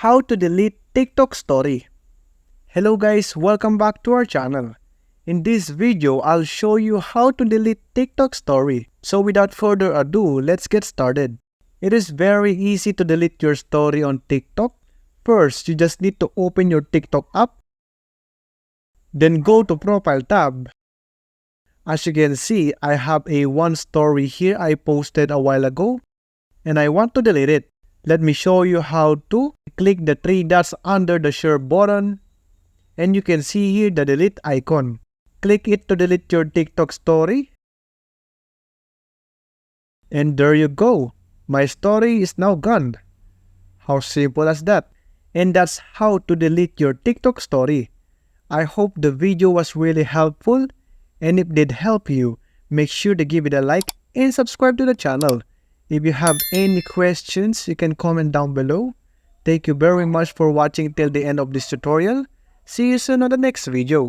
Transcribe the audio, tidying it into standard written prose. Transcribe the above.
How to delete TikTok story. Hello guys, welcome back to our channel. In this video, I'll show you how to delete TikTok story. So without further ado, let's get started. It is very easy to delete your story on TikTok. First, you just need to open your TikTok app. Then go to Profile tab. As you can see, I have one story here I posted a while ago and I want to delete it. Let me show you how to. Click the three dots under the share button and you can see here the delete icon. Click it to delete your TikTok story. And there you go. My story is now gone. How simple as that. And that's how to delete your TikTok story. I hope the video was really helpful, and if it did help you, make sure to give it a like and subscribe to the channel. If you have any questions, you can comment down below. Thank you very much for watching till the end of this tutorial. See you soon on the next video.